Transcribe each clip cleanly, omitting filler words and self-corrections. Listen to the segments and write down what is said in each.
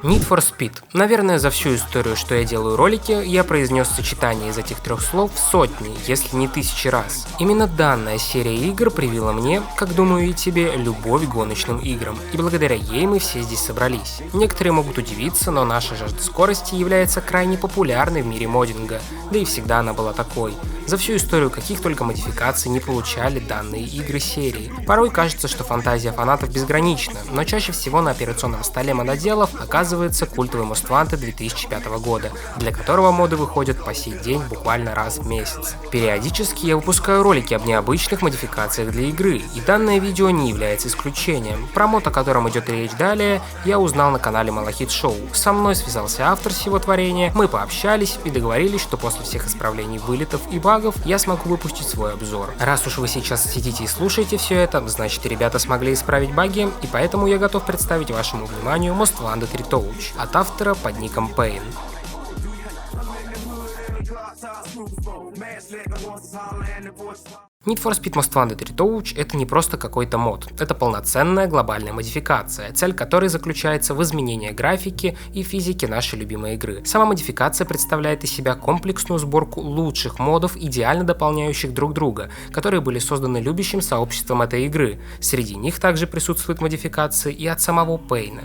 Need for Speed. Наверное, за всю историю, что я делаю ролики, я произнес сочетание из этих трех слов сотни, если не тысячи раз. Именно данная серия игр привила мне, как думаю и тебе, любовь к гоночным играм. И благодаря ей мы все здесь собрались. Некоторые могут удивиться, но наша жажда скорости является крайне популярной в мире моддинга, да и всегда она была такой. За всю историю каких только модификаций не получали данные игры серии. Порой кажется, что фантазия фанатов безгранична, но чаще всего на операционном столе мододелов оказывается культовый Most Wanted 2005 года, для которого моды выходят по сей день буквально раз в месяц. Периодически я выпускаю ролики об необычных модификациях для игры, и данное видео не является исключением. Про мод, о котором идет речь далее, я узнал на канале Malachit Show. Со мной связался автор всего творения, мы пообщались и договорились, что после всех исправлений вылетов и багов я смогу выпустить свой обзор. Раз уж вы сейчас сидите и слушаете все это, значит ребята смогли исправить баги, и поэтому я готов представить вашему вниманию Most Wanted Retouch от автора под ником Pain. Need for Speed Most Wanted Retouch — это не просто какой-то мод, это полноценная глобальная модификация, цель которой заключается в изменении графики и физики нашей любимой игры. Сама модификация представляет из себя комплексную сборку лучших модов, идеально дополняющих друг друга, которые были созданы любящим сообществом этой игры. Среди них также присутствуют модификации и от самого Пейна.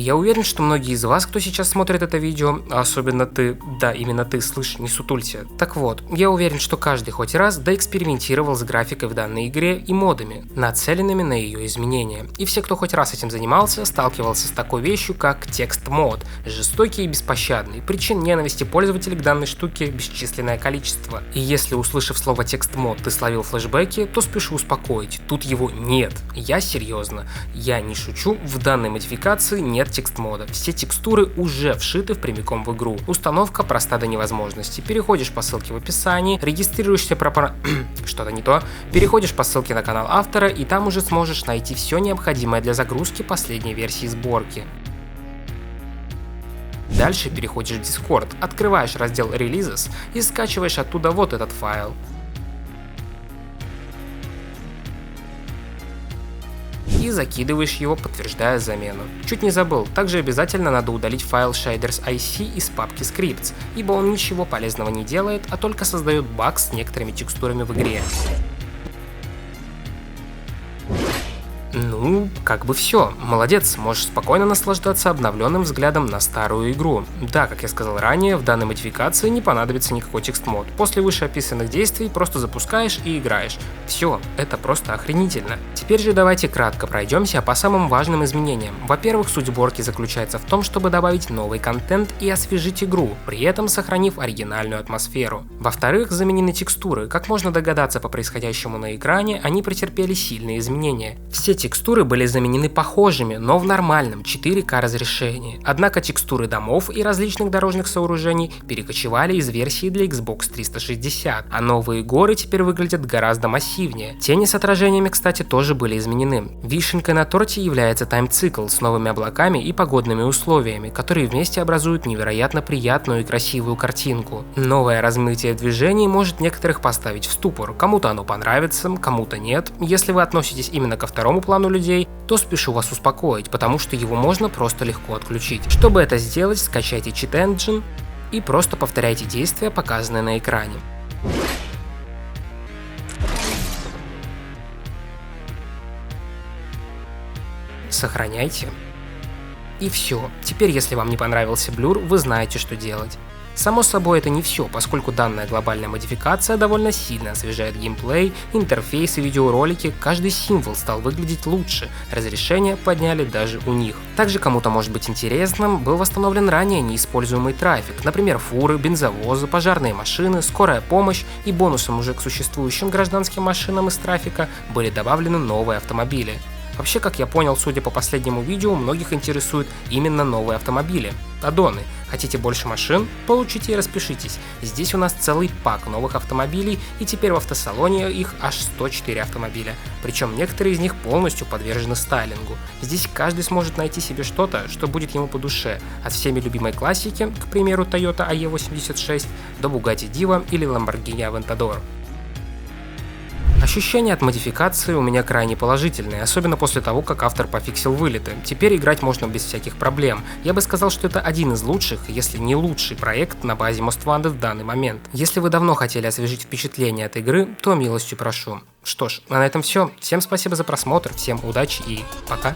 Я уверен, что многие из вас, кто сейчас смотрит это видео, особенно ты, да, именно ты, слышь, не сутулься. Так вот, я уверен, что каждый хоть раз доэкспериментировал с графикой в данной игре и модами, нацеленными на ее изменения. И все, кто хоть раз этим занимался, сталкивался с такой вещью, как текст-мод, жестокий и беспощадный. Причин ненависти пользователей к данной штуке бесчисленное количество. И если, услышав слово текст-мод, ты словил флешбеки, то спешу успокоить, тут его нет. Я серьезно, я не шучу, в данной модификации нет текст-мода. Все текстуры уже вшиты прямиком в игру. Установка проста до невозможности. Переходишь по ссылке в описании, регистрируешься что-то не то, переходишь по ссылке на канал автора, и там уже сможешь найти все необходимое для загрузки последней версии сборки. Дальше переходишь в Discord, открываешь раздел Releases и скачиваешь оттуда вот этот файл. И закидываешь его, подтверждая замену. Чуть не забыл, также обязательно надо удалить файл Shaders IC из папки Scripts, ибо он ничего полезного не делает, а только создает баг с некоторыми текстурами в игре. Ну, как бы все. Молодец, можешь спокойно наслаждаться обновленным взглядом на старую игру. Да, как я сказал ранее, в данной модификации не понадобится никакой текст-мод. После вышеописанных действий просто запускаешь и играешь. Все, это просто охренительно. Теперь же давайте кратко пройдемся по самым важным изменениям. Во-первых, суть сборки заключается в том, чтобы добавить новый контент и освежить игру, при этом сохранив оригинальную атмосферу. Во-вторых, заменены текстуры. Как можно догадаться по происходящему на экране, они претерпели сильные изменения. Все текстуры были заменены похожими, но в нормальном 4К разрешении. Однако текстуры домов и различных дорожных сооружений перекочевали из версии для Xbox 360, а новые горы теперь выглядят гораздо массивнее. Тени с отражениями, кстати, тоже были изменены. Вишенкой на торте является тайм-цикл с новыми облаками и погодными условиями, которые вместе образуют невероятно приятную и красивую картинку. Новое размытие движений может некоторых поставить в ступор, кому-то оно понравится, кому-то нет. Если вы относитесь именно ко второму плану людей, то спешу вас успокоить, потому что его можно просто легко отключить. Чтобы это сделать, скачайте Cheat Engine и просто повторяйте действия, показанные на экране. Сохраняйте. И все. Теперь, если вам не понравился блюр, вы знаете, что делать. Само собой, это не все, поскольку данная глобальная модификация довольно сильно освежает геймплей, интерфейс и видеоролики, каждый символ стал выглядеть лучше, разрешение подняли даже у них. Также кому-то может быть интересным, был восстановлен ранее неиспользуемый трафик, например, фуры, бензовозы, пожарные машины, скорая помощь, и бонусом уже к существующим гражданским машинам из трафика были добавлены новые автомобили. Вообще, как я понял, судя по последнему видео, многих интересуют именно новые автомобили. Аддоны. Хотите больше машин? Получите и распишитесь. Здесь у нас целый пак новых автомобилей, и теперь в автосалоне их аж 104 автомобиля. Причем некоторые из них полностью подвержены стайлингу. Здесь каждый сможет найти себе что-то, что будет ему по душе. От всеми любимой классики, к примеру, Toyota AE86, до Bugatti Diva или Lamborghini Aventador. А Ощущения от модификации у меня крайне положительные, особенно после того, как автор пофиксил вылеты. Теперь играть можно без всяких проблем. Я бы сказал, что это один из лучших, если не лучший проект на базе Most Wanted в данный момент. Если вы давно хотели освежить впечатление от игры, то милостью прошу. Что ж, а на этом все. Всем спасибо за просмотр, всем удачи и пока.